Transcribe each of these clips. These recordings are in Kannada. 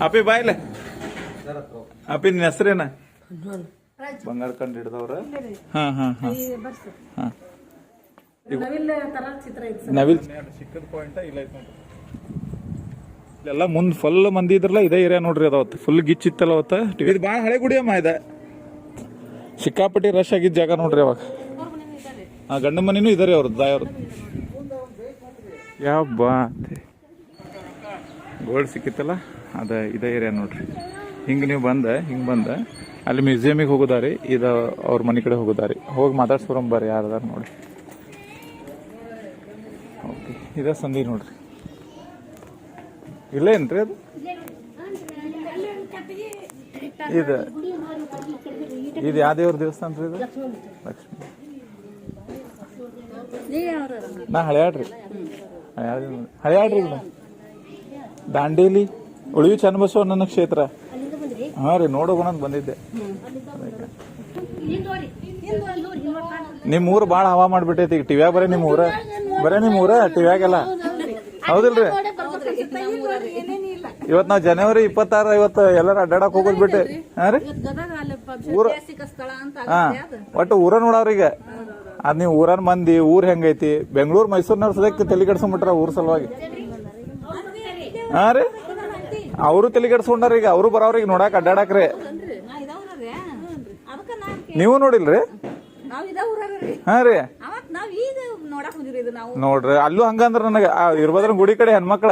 ಅಪ್ಪಿ ಬಾಯ್ಲೆ ಅಪ್ಪಿ ನಿನ್ನ ಹೆಸರೇನ ಬಂಗಾರ ಕಂಡು ಹಿಡ್ದವ್ರ ಹಾ ಹಾ ಹಾ ಹಾ ನವಿಲ್ ಸಿಕ್ಕದ ಪಾಯಿಂಟ್ ಇಲ್ಲ ಐತ್ ನೋಡ್ರಿ ಇಲ್ಲೆಲ್ಲ ಮುಂದ್ ಫುಲ್ ಮಂದಿ ಇದ್ರಲ್ಲ ಇದೇ ಏರಿಯಾ ನೋಡ್ರಿ ಅದಾವತ್ತು ಫುಲ್ ಗಿಚ್ಚಿತ್ತಲ್ಲ ಅವತ್ತ ಇದು ಭಾಳ ಹಳೆ ಗುಡಿ ಅಮ್ಮ ಇದೆ ಸಿಕ್ಕಾಪಟ್ಟಿ ರಶ್ ಆಗಿದ್ದ ಜಾಗ ನೋಡ್ರಿ ಅವಾಗ ಆ ಗಂಡ ಮನಿನೂ ಇದಾರೆ ಅವ್ರದ್ದು ದಾಯವ್ರದ್ದು ಯಾವ ಬಾತೆ ಗೋಲ್ಡ್ ಸಿಕ್ಕಿತ್ತಲ್ಲ ಅದ ಇದೇ ಏರಿಯಾ ನೋಡ್ರಿ ಹಿಂಗೆ ನೀವು ಹಿಂಗೆ ಬಂದ ಅಲ್ಲಿ ಮ್ಯೂಸಿಯಮಿಗೆ ಹೋಗೋದಾರಿ ಇದು ಅವ್ರ ಮನೆ ಕಡೆ ಹೋಗೋದಾರಿ ಹೋಗಿ ಮಾತಾಡ್ಸ್ಕೊರಂಬರ್ರಿ ಯಾರದಾರ ನೋಡಿ ಓಕೆ ಇದ ಸಂಧಿ ನೋಡ್ರಿ ಇಲ್ಲ ಏನ್ರಿ ಅದು ಇದು ಯಾವ ದೇವ್ರ ದೇವಸ್ಥಾನ ರೀ ಇದು ಲಕ್ಷ್ಮೀ ನಾ ಹಳೆಯಾಡ್ರಿ ಇದು ದಾಂಡೇಲಿ ಉಳಿವಿ ಚನ್ನಬಸವಣ್ಣನ ಕ್ಷೇತ್ರ ಹಾ ರೀ ನೋಡೋಣ ಬಂದಿದ್ದೆ ನಿಮ್ ಊರು ಬಾಳ ಹವಾ ಮಾಡ್ಬಿಟ್ಟೈತಿ ಈಗ ಟಿವ್ಯಾಗ ಬರೀ ನಿಮ್ ಊರ ಟಿವ್ಯಾಗೆಲ್ಲ ಹೌದಿಲ್ರಿ ಇವತ್ ನಾವ್ ಜನವರಿ 26 ಇವತ್ತು ಎಲ್ಲಾರು ಅಡ್ಡಾಡಕ್ ಹೋಗೋದ್ ಬಿಟ್ಟೆ ಹಾ ರೀ ಊರ ಹಾ ಒಟ್ಟು ಊರ ನೋಡವ್ರೀಗ ಅದ್ ನೀವ್ ಊರನ್ ಮಂದಿ ಊರ್ ಹೆಂಗೈತಿ ಬೆಂಗಳೂರು ಮೈಸೂರಿನವ್ರ ಸದಕ್ಕೆ ತಲೆ ಕೆಡ್ಸ್ಕೊಂಡ್ಬಿಟ್ರ ಊರ್ ಸಲುವಾಗಿ ಹಾ ರೀ ಅವರು ತಲೆ ಕೆಡ್ಸ್ಕೊಂಡಾರ ಈಗ ಅವರು ಬರೋವ್ರಿಗೆ ನೋಡಾಕ್ ಅಡ್ಡಾಡಕ್ರಿ ನೀವು ನೋಡಿಲ್ರಿ ಹಾ ರೀ ನೋಡ್ರಿ ಅಲ್ಲೂ ಹಂಗಂದ್ರ ನನಗ ಇರ್ಬೋದ್ರ ಗುಡಿ ಕಡೆ ಹೆಣ್ಮಕ್ಳ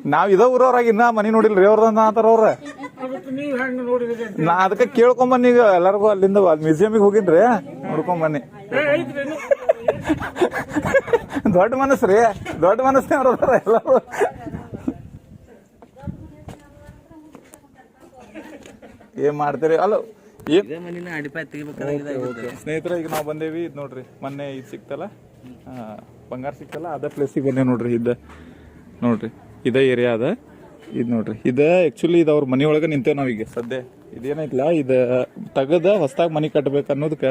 ನಾವ್ ಇದ ಊರವ್ರಾಗ ಇನ್ನ ಮನಿ ನೋಡಿಲ್ರಿ ಅವ್ರದ ಅಂತಾರ ಅವ್ರ ನಾ ಅದಕ್ಕ ಕೇಳ್ಕೊಂಬನ್ನಿ ಈಗ ಎಲ್ಲರಿಗೂ ಅಲ್ಲಿಂದ ಮ್ಯೂಸಿಯಮಿಗೆ ಹೋಗಿನ್ರಿ ನೋಡ್ಕೊಂಬನ್ನಿ ದೊಡ್ಡ ಮನಸ್ರಿ ದೊಡ್ಡ ಮನಸ್ಸೇ ಅವ್ರ ಎಲ್ಲರೂ ಏನ್ ಮಾಡ್ತೀರಿ ಅಲ್ಲ ಸ್ನೇಹಿತರ ಈಗ ನಾವ್ ಬಂದೇವಿ ಇದ್ ನೋಡ್ರಿ ಮೊನ್ನೆ ಇದ್ ಸಿಕ್ತಲ್ಲ ಬಂಗಾರ ಸಿಕ್ತಲ್ಲ ಅದ ಪ್ಲೇಸಿಗೆ ಬಂದೇವ್ ನೋಡ್ರಿ ನೋಡ್ರಿ ಇದ ಏರಿಯಾ ಅದ ಇದ್ ನೋಡ್ರಿ ಇದ ಆಕ್ಚುಲಿ ಇದ ಅವ್ರ ಮನಿ ಒಳಗ ನಿಂತೇವ್ ನಾವೀಗ ಸದ್ಯ ಇದೇನೈತ್ಲ ಇದ ತಗದ ಹೊಸದಾಗಿ ಮನಿ ಕಟ್ಬೇಕು ಅನ್ನೋದಕ್ಕ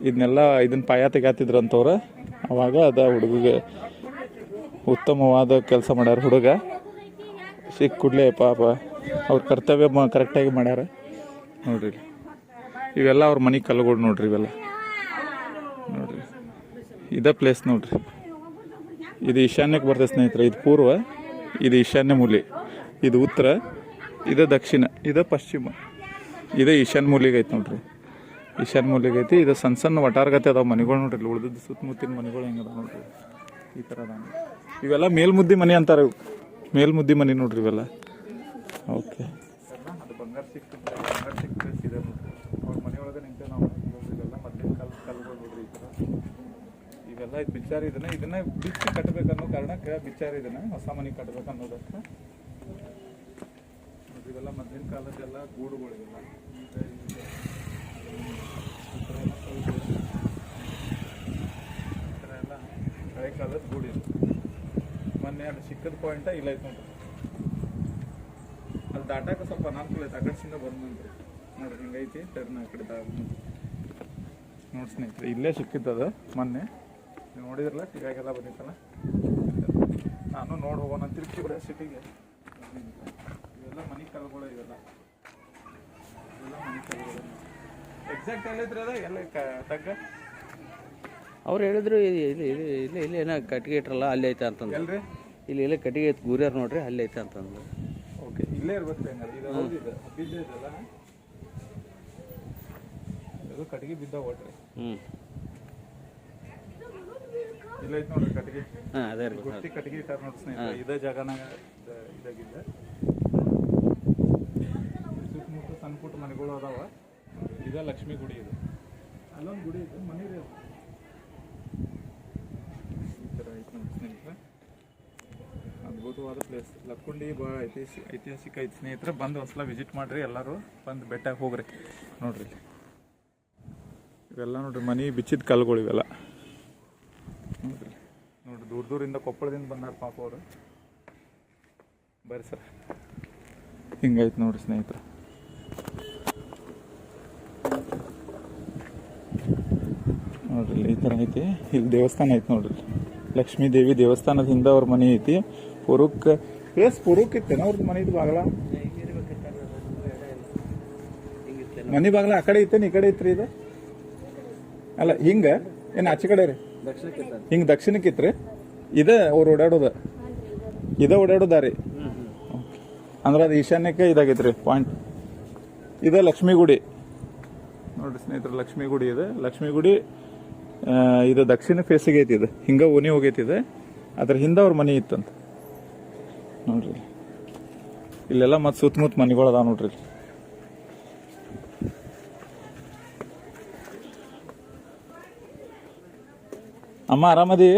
ಇದನ್ನೆಲ್ಲ ಇದನ್ನ ಪಾಯ ತೆಗಾತಿದ್ರಂತವ್ರ ಅವಾಗ ಅದ ಹುಡುಗಿಗೆ ಉತ್ತಮವಾದ ಕೆಲಸ ಮಾಡ್ಯಾರ ಹುಡುಗ ಸಿಕ್ ಕೂಡ್ಲೆ ಪಾಪ ಅವ್ರ ಕರ್ತವ್ಯ ಕರೆಕ್ಟಾಗಿ ಮಾಡ್ಯಾರ ನೋಡ್ರಿ ಇವೆಲ್ಲ ಅವ್ರ ಮನಿ ಕಲ್ಲುಗಳು ನೋಡ್ರಿ ಇವೆಲ್ಲ ನೋಡ್ರಿ ಇದ ಪ್ಲೇಸ್ ನೋಡ್ರಿ ಇದು ಈಶಾನ್ಯಕ್ಕೆ ಬರ್ತದೆ ಸ್ನೇಹಿತರೆ ಇದು ಪೂರ್ವ ಇದು ಈಶಾನ್ಯ ಮೂಲೆ ಇದು ಉತ್ತರ ಇದು ದಕ್ಷಿಣ ಇದು ಪಶ್ಚಿಮ ಇದು ಈಶಾನ್ಯ ಮೂಲಿಗೆ ಐತಿ ನೋಡ್ರಿ ಈಶಾನ್ಯ ಮೂಲಿಗೆ ಐತಿ ಇದು ಸಣ್ಣ ಸಣ್ಣ ವಟಾರಗತೆ ಅದಾವ ಮನೆಗಳು ನೋಡ್ರಿ ಉಳಿದದ್ದು ಸುತ್ತಮುತ್ತಿನ ಮನೆಗಳು ಹೆಂಗದ ನೋಡ್ರಿ ಈ ಥರ ಅದ ಇವೆಲ್ಲ ಮೇಲ್ಮುದ್ದಿ ಮನೆ ಅಂತಾರೆ ಮೇಲ್ಮುದ್ದಿ ಮನೆ ನೋಡ್ರಿ ಇವೆಲ್ಲ ಓಕೆ ಅದು ಬಂಗಾರ ಸಿಕ್ತು ಇದೆ ನೋಡ್ರಿ ಅವ್ರ ಮನೆಯೊಳಗೆ ನಿಂತೆ ನಾವು ಇವೆಲ್ಲ ಮೊದಲಿನ ಕಲ್ಲುಗಳು ನೋಡ್ರಿ ಈ ಥರ ಇವೆಲ್ಲ ಇದು ಬಿಚ್ಚಾರ ಇದನ್ನ ಬಿಚ್ಚಿ ಕಟ್ಟಬೇಕನ್ನೋ ಕಾರಣಕ್ಕೆ ಬಿಚ್ಚಾರ ಹೊಸ ಮನೆ ಕಟ್ಟಬೇಕನ್ನೋದಕ್ಕೆ ಇವೆಲ್ಲ ಮೊದಲಿನ ಕಾಲದೆಲ್ಲ ಗೂಡುಗಳಿವೆಲ್ಲ ಈ ಥರ ಎಲ್ಲ ಹಳೆ ಕಾಲದ ಗೂಡು ಇದು ಮೊನ್ನೆ ಅದು ಸಿಕ್ಕದ ಪಾಯಿಂಟ ಇಲ್ಲ ಐತೆ ನೋಡ್ರಿ ಅದು ದಾಟಾಕ ಸ್ವಲ್ಪ ಅನಾನುಕೂಲ ಐತೆ ಆ ಕಡೆಯಿಂದ ಬಂದ್ರಿ ನೋಡ್ರಿ ಹಿಂಗೈತಿ ಟರ್ನ್ ಆ ಕಡೆ ನೋಡಿ ಸ್ನೇಹಿತರೆ ಇಲ್ಲೇ ಸಿಕ್ಕಿದ್ದದು ಮೊನ್ನೆ ನೀವು ನೋಡಿದ್ರಲ್ಲ ಟಿವಿಯಾಗೆಲ್ಲ ಬಂದಿತ್ತಲ್ಲ ನಾನು ನೋಡಿ ಹೋಗೋಣ ತಿರುಗಿ ಬಿಡ ಸಿಟಿಗೆ ಇವೆಲ್ಲ ಮನೆ ಕಲ್ಗಳು ಇವೆಲ್ಲ ಮನೆ ಕಲ್ಗಳು ಎಕ್ಸಾಕ್ಟ್ ಎಲ್ಲೈತ್ರಿ ಅದ ಎಲ್ಲ ತಗ್ಗ ಅವ್ರು ಹೇಳಿದ್ರು ಇಲ್ಲಿ ಏನೋ ಕಟ್ಟಿಗೆ ಇಟ್ರಲ್ಲ ಅಲ್ಲಿ ಐತೆ ಅಂತಂದು ಎಲ್ರಿ ಇಲ್ಲಿ ಕಟ್ಟಿಗೆ ಐತೆ ಗೂರ್ಯಾರ ನೋಡ್ರಿ ಅಲ್ಲಿ ಐತೆ ಅಂತಂದು ಓಕೆ ಇಲ್ಲೇ ಇರ್ಬೇಕು ಹೆಂಗಾರೆ ಇದು ಹೌದಿದೆ ಬಿದ್ದ ಇದಲ್ಲ ಇದು ಕಟ್ಟಿಗೆ ಬಿದ್ದ ಒಟ್ರಿ ಇಲ್ಲ ಐತೆ ನೋಡ್ರಿ ಕಟ್ಟಿಗೆ ಅದೇ ಗುರ್ತಿ ಕಟ್ಟಿಗೆ ಇಟ್ಟಾರ ನೋಡ್ರಿ ಸ್ನೇಹಿತರೆ ಇದೇ ಜಾಗನಾಗ ಇದಾಗಿದ್ದ ಸುತ್ತಮುತ್ತ ಸಣ್ಣ ಪುಟ್ಟ ಮನೆಗಳು ಅದಾವ ಇದ ಲಕ್ಷ್ಮೀ ಗುಡಿ ಇದು ಅಲ್ಲೊಂದು ಗುಡಿ ಇದೆ ಮನೆ ಇದೆ ಈ ಥರ ಐತೆ ನೋಡಿ ಸ್ನೇಹಿತರೆ ಅದ್ಭುತವಾದ ಪ್ಲೇಸ್ ಲಕ್ಕುಂಡಿ ಭಾಳ ಐತಿಹಾಸಿಕ ಐತಿ ಸ್ನೇಹಿತರೆ ಬಂದು ಒಂದ್ಸಲ ವಿಸಿಟ್ ಮಾಡ್ರಿ ಎಲ್ಲರೂ ಬಂದು ಬೆಟ್ಟಾಗಿ ಹೋಗ್ರಿ ನೋಡ್ರಿ ಇವೆಲ್ಲ ನೋಡ್ರಿ ಮನೆ ಬಿಚ್ಚಿದ ಕಲ್ಲುಗಳು ಇವೆಲ್ಲ ನೋಡ್ರಿ ದೂರದಿಂದ ಕೊಪ್ಪಳದಿಂದ ಬಂದಾರ ಪಾಪ ಅವರು ಬರ್ರಿ ಸರ್ ಹಿಂಗೈತೆ ನೋಡ್ರಿ ಸ್ನೇಹಿತರೆ ನೋಡ್ರಿ ಈ ಥರ ಐತಿ ಇಲ್ಲಿ ದೇವಸ್ಥಾನ ಐತಿ ನೋಡ್ರಿ ಲಕ್ಷ್ಮೀ ದೇವಿ ದೇವಸ್ಥಾನದ ಹಿಂದೆ ಅವ್ರ ಮನೆ ಐತಿ ಪುರುಕ್ ಪ್ಲೇಸ್ ಪುರುಕ್ ಇತ್ತೇನ ಅವ್ರದ್ದು ಮನೆ ಇದು ಬಾಗಲ ಮನಿ ಬಾಗ್ಲ ಆ ಕಡೆ ಐತೇನು ಈ ಕಡೆ ಐತ್ರಿ ಇದು? ಅಲ್ಲ ಹಿಂಗ ಏನು ಆಚೆ ಕಡೆ ರೀ? ಹಿಂಗೆ ದಕ್ಷಿಣಕ್ಕೆ ಇತ್ರಿ. ಇದ ಅವ್ರು ಓಡಾಡೋದ, ಇದ ಓಡಾಡೋದಾರಿ. ಅಂದ್ರೆ ಅದು ಈಶಾನ್ಯಕ್ಕೆ ಇದಾಗೈತ್ರಿ ಪಾಯಿಂಟ್. ಇದ ಲಕ್ಷ್ಮೀ ಗುಡಿ ನೋಡ್ರಿ ಸ್ನೇಹಿತರೆ, ಲಕ್ಷ್ಮೀ ಗುಡಿ ಇದೆ. ಲಕ್ಷ್ಮೀ ಗುಡಿ ಇದು ದಕ್ಷಿಣ ಫೇಸಿಗೆ ಐತಿ. ಇದು ಹಿಂಗ ಓಣಿ ಹೋಗೈತಿ. ಇದೆ ಅದ್ರ ಹಿಂದೆ ಅವ್ರ ಮನಿ ಇತ್ತಂತ ನೋಡ್ರಿ. ಇಲ್ಲೆಲ್ಲ ಮತ್ತೆ ಸುತ್ತಮುತ್ತ ಮನಿಗಳು ಅದಾವ ನೋಡ್ರಿ. ಅಮ್ಮ ಆರಾಮದಿ?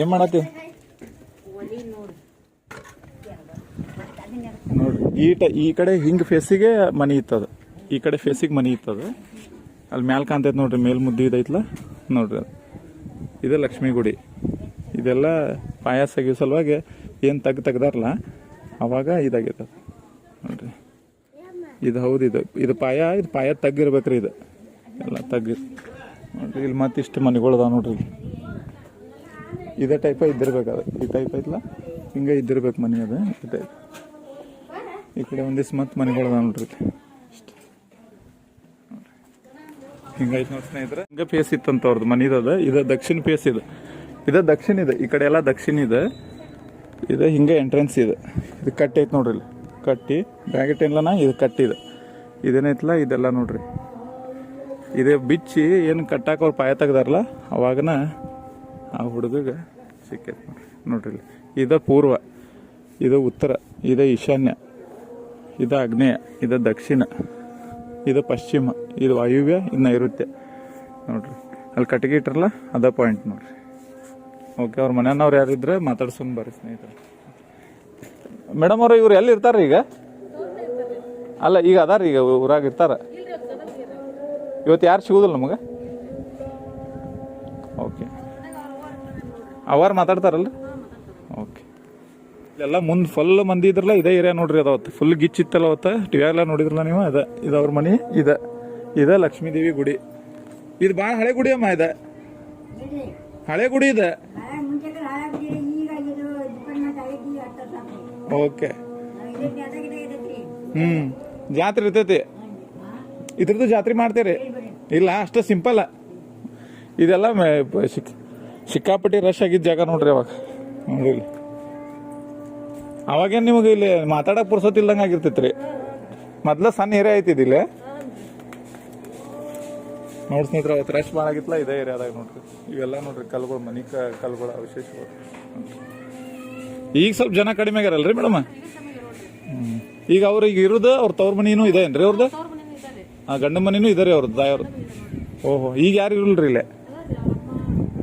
ಏನ್ ಮಾಡತ್ತಿ? ನೋಡ್ರಿ ಈ ಕಡೆ ಹಿಂಗ್ ಫೇಸಿಗೆ ಮನಿ ಇತ್ತದ, ಈ ಕಡೆ ಫೇಸಿಗೆ ಮನಿ ಇತ್ತದ. ಅಲ್ಲಿ ಮ್ಯಾಲ್ ಕಾಣ್ತೈತೆ ನೋಡ್ರಿ, ಮೇಲ್ ಮುದ್ದಿ ಇದೈತ್ಲ ನೋಡ್ರಿ. ಅದು ಇದು ಲಕ್ಷ್ಮೀ ಗುಡಿ. ಇದೆಲ್ಲ ಪಾಯಸ ಆಗಿವ ಸಲುವಾಗಿ ಏನು ತೆಗ್ದಾರಲ್ಲ ಅವಾಗ ಇದಾಗೈತೆ ನೋಡ್ರಿ. ಇದು ಹೌದು, ಇದು ಪಾಯ ತಗ್ಗಿರ್ಬೇಕ್ರಿ. ಇದು ಎಲ್ಲ ತಗ್ಗಿ ನೋಡ್ರಿ. ಇಲ್ಲಿ ಮತ್ತಿಷ್ಟು ಮನೆಗಳು ಅದಾವ ನೋಡ್ರಿ. ಇದೇ ಟೈಪ ಇದ್ದಿರ್ಬೇಕದ, ಈ ಟೈಪ್ ಐತ್ಲ ಹಿಂಗೆ ಇದ್ದಿರ್ಬೇಕು ಮನೆ. ಅದು ಈ ಟೈಪ್. ಈ ಕಡೆ ಒಂದಿಷ್ಟು ಮತ್ತೆ ಮನೆಗಳು ಅದಾವ ನೋಡ್ರಿ. ಹಿಂಗೈತೆ ನೋಡಿ ಸ್ನೇಹಿತರೆ. ಹಿಂಗೆ ಫೇಸ್ ಇತ್ತಂತ ಅವ್ರದ್ದು ಮನಿದದ. ಇದು ದಕ್ಷಿಣ ಫೇಸ್. ಇದು ದಕ್ಷಿಣ ಇದೆ. ಈ ಕಡೆ ಎಲ್ಲ ದಕ್ಷಿಣ ಇದೆ. ಇದು ಹಿಂಗೆ ಎಂಟ್ರೆನ್ಸ್ ಇದೆ. ಇದು ಕಟ್ಟಿ ಐತೆ ನೋಡ್ರಿ. ಇಲ್ಲಿ ಕಟ್ಟಿ ಬ್ಯಾಗೆಟ್ ಏನಿಲ್ಲನ ಇದು ಕಟ್ಟಿದೆ. ಇದೇನೈತಲ್ಲ ಇದೆಲ್ಲ ನೋಡ್ರಿ. ಇದೇ ಬಿಚ್ಚಿ ಏನು ಕಟ್ಟಾಕ ಅವ್ರು ಪಾಯ ತೆಗ್ದಾರಲ್ಲ ಅವಾಗನ ಆ ಹುಡುಗಗೆ ಸಿಕ್ಕೈತೆ ನೋಡ್ರಿ. ಇದು ಪೂರ್ವ, ಇದು ಉತ್ತರ, ಇದು ಈಶಾನ್ಯ, ಇದು ಆಗ್ನೇಯ, ಇದು ದಕ್ಷಿಣ, ಇದು ಪಶ್ಚಿಮ, ಇದು ವಾಯುವ್ಯ, ಇದು ನೈಋತ್ಯ ನೋಡ್ರಿ. ಅಲ್ಲಿ ಕಟ್ಟಿಗೆ ಇಟ್ರಲ್ಲ ಅದ ಪಾಯಿಂಟ್ ನೋಡ್ರಿ. ಓಕೆ, ಅವ್ರ ಮನೆಯವ್ರು ಯಾರಿದ್ರೆ ಮಾತಾಡ್ಸೋಣ ಬರ್ರಿ ಸ್ನೇಹಿತರೆ. ಮೇಡಮ್ ಅವ್ರು ಇವ್ರು ಎಲ್ಲಿ ಇರ್ತಾರ ಈಗ? ಅಲ್ಲ ಈಗ ಅದಾರ, ಈಗ ಊರಾಗ ಇರ್ತಾರ. ಇವತ್ತು ಯಾರು ಸಿಗುದಿಲ್ಲ ನಮಗೆ? ಓಕೆ, ಅವರು ಮಾತಾಡ್ತಾರಲ್ಲ. ಓಕೆ, ಇಲ್ಲೆಲ್ಲ ಮುಂದೆ ಫುಲ್ ಮಂದಿ ಇದ್ರಲ್ಲ. ಇದೇ ಏರಿಯಾ ನೋಡ್ರಿ. ಅದಾವತ್ತು ಫುಲ್ ಗಿಚ್ಚಿತ್ತಲ್ಲ ಅವತ್ತು ಟಿವಿಯಾಗೆಲ್ಲ ನೋಡಿದ್ರಲ್ಲ ನೀವು. ಇದು ಅವ್ರ ಮನೆ. ಇದ ಲಕ್ಷ್ಮೀದೇವಿ ಗುಡಿ. ಇದು ಭಾಳ ಹಳೆ ಗುಡಿ ಅಮ್ಮ. ಹಳೆ ಗುಡಿ ಇದೆ. ಓಕೆ, ಜಾತ್ರೆ ಇರ್ತೈತಿ. ಇದ್ರದ್ದು ಜಾತ್ರೆ ಮಾಡ್ತೀರಿ? ಇಲ್ಲ, ಅಷ್ಟ ಸಿಂಪಲ್. ಇದೆಲ್ಲ ಸಿಕ್ಕಾಪಟ್ಟಿ ರಶ್ ಆಗಿದ್ದ ಜಾಗ ನೋಡ್ರಿ. ಅವಾಗ ನೋಡಿ, ಅವಾಗೇನು ನಿಮಗೆ ಇಲ್ಲಿ ಮಾತಾಡಕ್ ಪುರ್ಸೋತಿಲ್ದಂಗೆ ಆಗಿರ್ತೈತ್ರಿ. ಮೊದ್ಲ ಸಣ್ಣ ಏರಿಯಾ ಐತಿದಿಲ್ಲ ನೋಡಿ ಸ್ನೇಹಿತರೆ. ಅವತ್ತು ರಶ್ ಭಾಳ ಆಗಿತ್ತಲ್ಲ ಇದೇ ಏರಿಯಾದಾಗ ನೋಡ್ರಿ. ಇವೆಲ್ಲ ನೋಡ್ರಿ ಕಲ್ಗಳು, ಮನಿ ಕಲ್ಗಳು ವಿಶೇಷಗಳು. ಈಗ ಸ್ವಲ್ಪ ಜನ ಕಡಿಮೆ ಆಗ್ಯಾರಲ್ರಿ ಮೇಡಮ್? ಈಗ ಅವ್ರಿಗೆ ಇರೋದು ಅವ್ರ ತವ್ರ ಮನಿನೂ ಇದೆ ಏನ್ರಿ ಅವ್ರದ್ದು? ಗಂಡ ಮನಿನೂ ಇದೆ ರೀ ಅವ್ರದ್ದು, ತಾಯವ್ರದ್ದು. ಓಹೋ, ಈಗ ಯಾರು ಇರಲ್ರಿ ಇಲ್ಲೇ?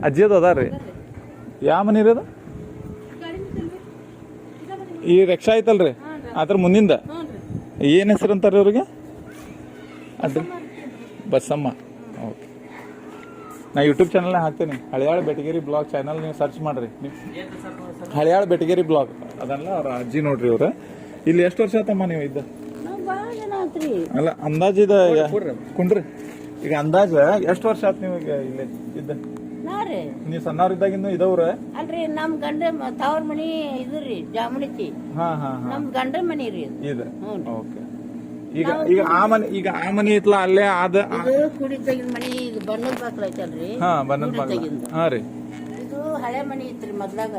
ಅಜ್ಜಿ ಅದು ಅದಾರ ರೀ? ಯಾವ ಮನಿ ರೀ ಅದು? ಈ ರಿಕ್ಷಾ ಐತಲ್ರಿ ಅದ್ರ ಮುಂದಿಂದ ಏನ್ ಹೆಸರು ಅಂತಾರ ಅವ್ರಿಗೆ? ಅಡ್ಡ ಬಸಮ್ಮ. ಓಕೆ, ನಾ ಯೂಟ್ಯೂಬ್ ಚಾನಲ್ ಹಾಕ್ತೇನೆ, ಹಳಿಯಾಳ ಬೆಟಗೇರಿ ಬ್ಲಾಗ್ ಚಾನಲ್. ನೀವು ಸರ್ಚ್ ಮಾಡ್ರಿ. ಹಳಿಯಾಳ ಬೆಟಗೇರಿ ಬ್ಲಾಗ್ ಅದಲ್ಲ. ಅವ್ರ ಅಜ್ಜಿ ನೋಡ್ರಿ ಅವ್ರ. ಇಲ್ಲಿ ಎಷ್ಟು ವರ್ಷ ಆತಮ್ಮ ನೀವು ಇದ್ದ? ಅಲ್ಲ ಅಂದಾಜ್ ಇದ ಕುಂಡ್ರಿ. ಈಗ ಅಂದಾಜ್ ಎಷ್ಟು ವರ್ಷ ಆತ್ ನೀವು ಈಗ ಇಲ್ಲೇ ಇದ್ದ? ನೀವು ಸಣ್ಣವ್ರಿದ್ದಾಗಿಂದ ಇದವ್ರ? ಅಲ್ರಿ, ನಮ್ ಗಂಡ ತವ್ರ ಮನಿ ಇದ್ರಿ ಜಾಮುಣಿತಿ. ನಮ್ ಗಂಡ ಮನಿ ರೀ ಇದು. ಓಕೆ, ಈಗ ಆ ಮನಿ ಐತ್ಲ ಅಲ್ಲೇ ಆದ ಕುಡಿತಾಗಿನ ಮನಿ. ಇದು ಬಣ್ಣದ ಬಾಕ್ಲ ಐತಲ್ರಿ? ಬಣ್ಣದ ಬಾಕ್ಲ. ಹಾ ರೀ. ಇದು ಹಳೆ ಮನಿ ಇತ್ರಿ ಮೊದ್ಲಾಗ.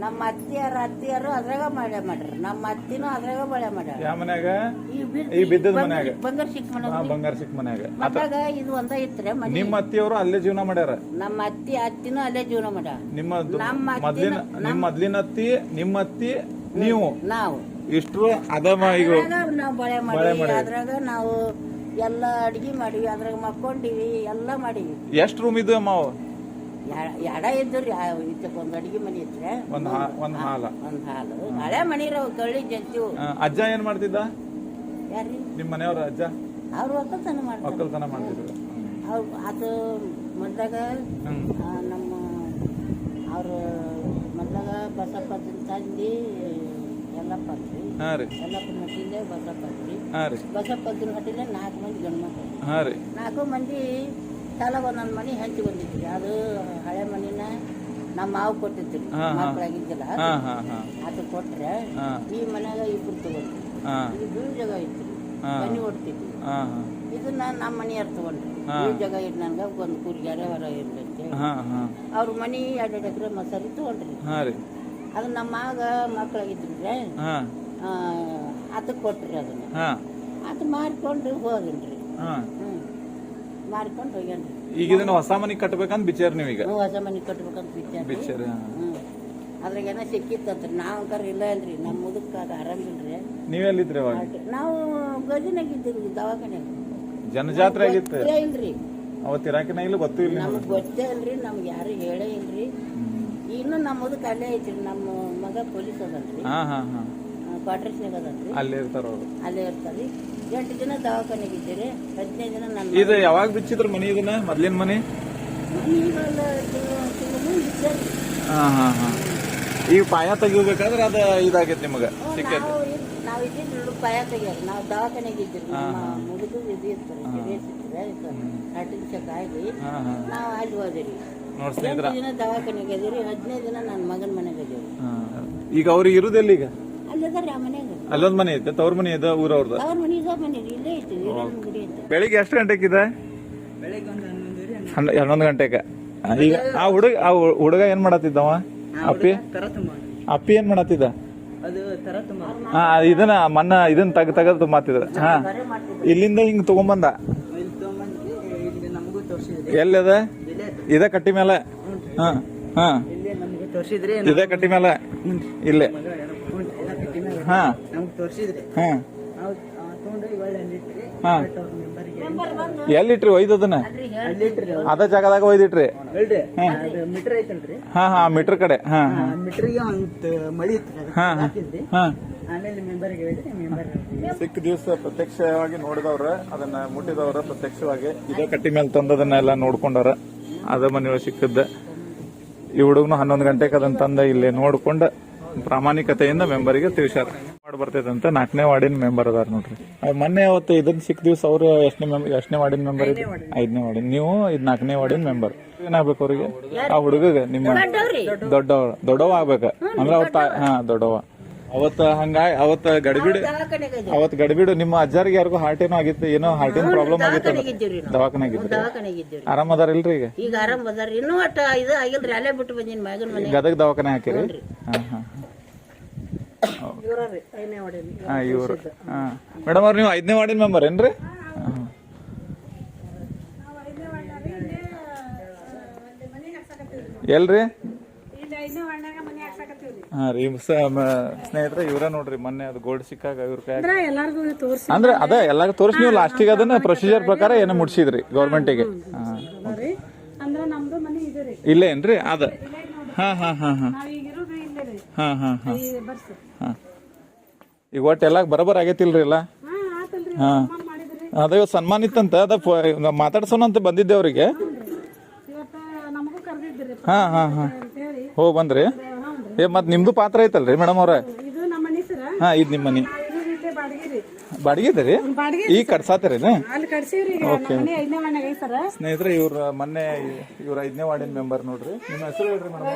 ನಮ್ಮ ಅತ್ತಿಯರು ಅದ್ರಾಗ ಮಳೆ ಮಾಡ್ರಿ. ನಮ್ಮ ಅತ್ತಿನೂ ಅದ್ರಾಗ ಮಳೆ ಮಾಡ್ಯಾರ. ಯಾವ ಮನ್ಯಾಗ? ಈ ಬಿದ್ದದ ಮನ್ಯಾಗ, ಬಂಗಾರ ಸಿಕ್ ಮನೆ. ಬಂಗಾರ ಸಿಕ್ ಮನ್ಯಾಗ. ಮೊದ್ಲಾಗ ಇದು ಒಂದ ಇತ್ರಿ ಮನಿ. ನಿಮ್ಮ ಅತ್ತಿಯವರು ಅಲ್ಲೇ ಜೀವನ ಮಾಡ್ಯಾರ? ನಮ್ಮ ಅತ್ತಿನೂ ಅಲ್ಲೇ ಜೀವನ ಮಾಡ್ಯಾರ. ನಿಮ್ಮ ಮೊದ್ಲಿನ ಅತ್ತಿ, ನಿಮ್ಮ ಅತ್ತಿ, ನೀವು, ನಾವು ಇಷ್ಟು ಅದ. ಈಗ ನಾವು ಬಳೆ ಮಾಡಿವಿ. ಅದ್ರಾಗ ನಾವು ಎಲ್ಲಾ ಅಡ್ಗಿ ಮಾಡಿವಿ. ಅದ್ರಾಗ ಮಕ್ಕೊಂಡಿವಿ, ಎಲ್ಲಾ ಮಾಡಿವಿ. ಎಷ್ಟ್ ರೂಮ್ ಇದ್ವು ಅಮ್ಮ? ಎಡ ಇದ್ರಿ. ಒಂದ್ ಅಡ್ಗಿ ಮನಿ ಇದ್ರೆ ಒಂದ್ ಹಾಲ. ಹಳೆ ಮನಿ ಗಳ್ಳಿ ಜಂತಿವು. ಅಜ್ಜ ಏನ್ ಮಾಡ್ತಿದ್ದ? ಯಾರ್ರಿ? ನಿಮ್ ಮನೆಯವ್ರ ಅಜ್ಜ? ಅವ್ರು ಒಕ್ಕಲ್ತನ ಮಾಡ್ತಿದ್ರು. ಅದು ಮೊದ್ಲಾಗ ನಮ್ಮ ಅವ್ರು ಮೊದ್ಲಾಗ ಬಸಪ್ಪ ತಂದಿ ಎಲ್ಲಪ್ಪ ಅಂತ್ರಿ. ಎಲ್ಲಪ್ಪನ ಹಟ್ಟಿಲೆ ಬಸಪ್ಪ ಅಂತ್ರಿ. ಬಸಪ್ಪನ ಹಟ್ಟಿಲೆ 4 ಮಂದಿ ಗಂಡು ಮಕ್ಕಳು. 4 ಮಂದಿ ಸಾಲ ಒಂದೊಂದು ಮನಿ ಹಂಚಿ ಬಂದಿದ್ರಿ. ಅದು ಹಳೆ ಮನಿನ ನಮ್ಮ ಮಾವು ಕೊಟ್ಟಿದ್ರಿ. ಮಕ್ಕಳಾಗಿದ್ದಿಲ್ಲ, ಅದು ಕೊಟ್ರೆ ಈ ಮನ್ಯಾಗ ಇಬ್ರು ತಗೊಂಡ್ರಿ. ಇದು ಬೀಳ್ ಜಾಗ ಐತ್ರಿ. ಬನ್ನಿ ಹೊಡ್ತಿದ್ವಿ. ಇದನ್ನ ನಮ್ಮ ಮನೆಯವ್ರು ತಗೊಂಡ್ರಿ. ಈ ಜಾಗ ಇಟ್ಟು ನನ್ಗೆ ಒಂದು ಕೂರ್ಗ್ಯಾರೆ ಹೊರ ಇರ್ತೈತೆ. ಅವ್ರ ಮನೆ 2 ಎಕರೆ ಮಸಾರಿ ತಗೊಂಡ್ರಿ. ಅದನ್ನ ನಮ್ಮ ಮಾಗ ಮಕ್ಕಳಾಗಿದ್ರಿ ಅದಕ್ಕೆ ಕೊಟ್ರಿ. ಅದನ್ನ ಅದು ಮಾರಿಕೊಂಡು ಹೋಗನ್ರಿ. ಮಾರಿಕೊಂಡು ಹೋಗ್ಯಾನ್ರಿ. ಈಗ ಇದನ್ನ ಹೊಸ ಮನೆ ಕಟ್ಬೇಕಂತ ಬಿಚ್ಚಾರ ನೀವೀಗ? ಹೊಸ ಮನೆ ಕಟ್ಬೇಕಂತ ಬಿಚ್ಚಾರ. ಅದ್ರಾಗೇನ ಸಿಕ್ಕಿತ್ತಂತ್ರಿ. ನಾವು ಕರ ಇಲ್ಲ ಅಲ್ರಿ, ನಮ್ಮ ಮುದಕ್ಕ ಅದು ಆರಾಮಿಲ್ರಿ. ನೀವೆಲ್ಲಿದ್ರಿ ಅವಾಗ? ನಾವು ಗದಿನಾಗಿದ್ದೀವಿ, ದವಾಖಾನ್ಯಾಗ. ಜನಜಾತ್ರೆ ಆಗಿತ್ತು ಇಲ್ರಿ ಅವತ್ತು ಇರಾಕಿನ ಇಲ್ಲ, ಗೊತ್ತೂ ಇಲ್ಲ. ನಮಗ್ ಗೊತ್ತೇ ಇಲ್ರಿ, ನಮ್ಗೆ ಯಾರು ಹೇಳೇ ಇಲ್ರಿ. ಇನ್ನು ನಮ್ಮ ಮುದಕ್ ಅಲ್ಲೇ ಐತ್ರಿ. ನಮ್ಮ ಮಗ ಪೊಲೀಸ್ ಅದಲ್ರಿ, ಕ್ವಾರ್ಟರ್ಸ್ನಾಗ ಅದಲ್ರಿ, ಅಲ್ಲೇ ಇರ್ತಾರ ಅವ್ರು. ಅಲ್ಲೇ ಇರ್ತಾರಿ. 8 ದಿನ ದವಾಖಾನೆಗೆ ಇದ್ದೀರಿ, 15 ದಿನ ನನ್ನ ಇದು ಯಾವಾಗ ಬಿಚ್ಚಿದ್ರು ಮನಿ? ಇದನ್ನ ಮೊದ್ಲಿನ ಮನಿ ಈಗ ಪಾಯ ತೆಗಿಬೇಕಾದ್ರೆ ಅದ ಇದಾಗೈತಿ ನಿಮಗ ಸಿಕ್ಕೈತಿ. ನಾವ್ ಇದ್ದಿದ್ದು ಪಾಯ ತೆಗಿಯಾರ. ನಾವು ದವಾಖಾನೆಗೆ ಇದ್ದೀರಿ. ನಮ್ಮ ಮುದುಕು ಇದು ಇರ್ತಾರೆ, ಹಾರ್ಟಿನ ಚೆಕ್ ಆಗಿ ನಾವು ಅಲ್ಲಿ ಹೋದಿರಿ. 8 ದಿನ ದವಾಖಾನೆಗೆ ಇದೀರಿ, 15 ದಿನ ನನ್ನ ಮಗನ ಮನೆಗೆ ಇದೀವಿ. ಈಗ ಅವ್ರಿಗೆ ಇರುದೆಲ್ಲ? ಈಗ ಅಲ್ಲದಾರಿ ಆ ಮನೆಯಾಗ. ಅಲ್ಲೊಂದ್ ಮನೆ ಐತೆ, ತವ್ರ ಮನೆ ಇದೆ, ಊರವ್ರದ? ಅವ್ರ ಮನೆ ಇದ ಮನೆ ಇಲ್ಲೇ ಐತಿ, ಗುಡಿ ಅಂತ. ಬೆಳಿಗ್ಗೆ ಎಷ್ಟು ಗಂಟೆಗೆ ಇದೆ? ಬೆಳಿಗ್ಗೆ 11 ಗಂಟೆಗೆ. ಈಗ ಆ ಹುಡುಗ ಏನ್ ಮಾಡತ್ತಿದ್ದವ? ಅಪ್ಪಿ ಏನ್ ಮಾಡತ್ತಿದ್ದ? ಇದನ್ನ ಮನ್ನ ಇದನ್ನ ತೆಗದ್ ತುಂಬತ್ತಿದ್ರ. ಇಲ್ಲಿಂದ ಹಿಂಗ್ ತಗೊಂಬಂದ. ಎಲ್ಲದ? ಇದ ಕಟ್ಟಿ ಮೇಲೆ? ಇದೇ ಕಟ್ಟಿ ಮೇಲೆ ಇಲ್ಲೇ? ಎಲ್ಲಿಟ್ರಿ ಒಯ್ದದನ್ನ? ಅದ ಜಾಗದಾಗ ಒಯ್ದಿಟ್ರಿ? ಮೀಟರ್ ಕಡೆ. ಸಿಕ್ಕ ದಿವಸ ಪ್ರತ್ಯಕ್ಷವಾಗಿ ನೋಡಿದವ್ರ, ಅದನ್ನ ಮುಟ್ಟಿದವ್ರ ಪ್ರತ್ಯಕ್ಷವಾಗಿ ಇದೇ ಕಟ್ಟಿ ಮೇಲೆ ತಂದದನ್ನೆಲ್ಲ ನೋಡ್ಕೊಂಡವ್ರ. ಅದ ಮನೆಯೊಳಗೆ ಸಿಕ್ಕದ್ದ. ಈ ಹುಡುಗನು 11 ಗಂಟೆಗೆ ಅದನ್ನ ತಂದ ಇಲ್ಲೇ ನೋಡ್ಕೊಂಡ ಪ್ರಾಮಾಣಿಕತೆಯಿಂದ ಮೆಂಬರ್ಗೆ ತಿಳಿಸ್ಯಾರ. ಮಾಡಿ ಬರ್ತೈತಂತ 4ನೇ ವಾರ್ಡಿನ ಮೆಂಬರ್ ಅದಾರ ನೋಡ್ರಿ. ಮೊನ್ನೆ ಅವತ್ತು ಇದನ್ನ ಸಿಕ್ಕ ದಿವಸ ಅವ್ರು ಎಷ್ಟನೇ ವಾರ್ಡಿನ ಮೆಂಬರ್? 5ನೇ ವಾರ್ಡಿನ. ನೀವು 4ನೇ ವಾರ್ಡಿನ ಮೆಂಬರ್. ಏನಾಗ್ಬೇಕು ಅವ್ರಿಗೆ? ಆ ಹುಡುಗಗ ನಿಮ್ಮ ದೊಡ್ಡವ ಆಗ್ಬೇಕ ಅಂದ್ರೆ ಅವತ್ತ ದೊಡ್ಡವ. ಅವತ್ತ ಗಡಿಬಿಡು ನಿಮ್ಮ ಅಜ್ಜಾರಿಗೆ ಯಾರಿಗೂ ಹಾರ್ಟ್ ಏನೋ ಆಗಿತ್ತು, ಏನೋ ಹಾರ್ಟಿನ ಪ್ರಾಬ್ಲಮ್ ಆಗಿತ್ತು, ದವಾಖಾನೆಗಿದ್ರಿ. ಆರಾಮ್ ಅದಾರ ಇಲ್ರಿ ಈಗ? ಈಗ ಆರಾಮ್ ಅದಾರ. ಇನ್ನೂ ಒಟ್ಟ ಇದು ಆಗಿಲ್ರಿ, ಅಲ್ಲೇ ಬಿಟ್ಟು ಬಂದಿನ ಮಗನ ಮನೆ. ಗದಗ ದವಾಖಾನೆ ಹಾಕಿರಿ? ಇವ್ರು ಮೇಡಮ್ ಅವ್ರ ನೀವು 5ನೇ ವಾರ್ಡಿನ ಮೆಂಬರ್ ಏನ್ರಿ? ಎಲ್ರಿ? ಸ್ನೇಹಿತರೆ ಇವ್ರ ನೋಡ್ರಿ, ಮೊನ್ನೆ ಅದು ಗೋಲ್ಡ್ ಸಿಕ್ಕಾಗ ಇವ್ರ ಕೈ ಅಂದ್ರೆ ಅದ ಎಲ್ಲಾರು ತೋರಿಸಿ ನೀವು ಲಾಸ್ಟಿಗೆ ಅದನ್ನ ಪ್ರೊಸೀಜರ್ ಪ್ರಕಾರ ಏನೋ ಮುಟ್ಸಿದ್ರಿ ಗೌರ್ಮೆಂಟಿಗೆ? ಇಲ್ಲೇ ಏನ್ರಿ? ಅದ ಈಗ ಒಟ್ಟು ಎಲ್ಲ ಬರಬರ್ ಆಗೈತಿಲ್ರಿ ಎಲ್ಲ? ಅದೇ ಸನ್ಮಾನ ಇತ್ತಂತ, ಅದ ಮಾತಾಡ್ಸೋಣ ಅಂತ ಬಂದಿದ್ದೆ ಅವ್ರಿಗೆ. ಹೋಗ್ ಬಂದ್ರಿ? ಮತ್ ನಿಮ್ದು ಪಾತ್ರ ಐತಲ್ರಿ ಮೇಡಮ್ ಅವ್ರ? ಇದ್ ನಿಮ್ ಮನಿ ಬಾಡಿಗೆ ಇದರಿ? ಈಗ ಕಟ್ಸಾತಿರೇನ? ಓಕೆ. ಸ್ನೇಹಿತರೆ ಇವ್ರ ಮೊನ್ನೆ ಇವ್ರ 5ನೇ ವಾರ್ಡಿನ ಮೆಂಬರ್ ನೋಡ್ರಿ. ನಿಮ್ಮ ಹೆಸರು ಹೇಳ್ರಿ ಮೇಡಮ್?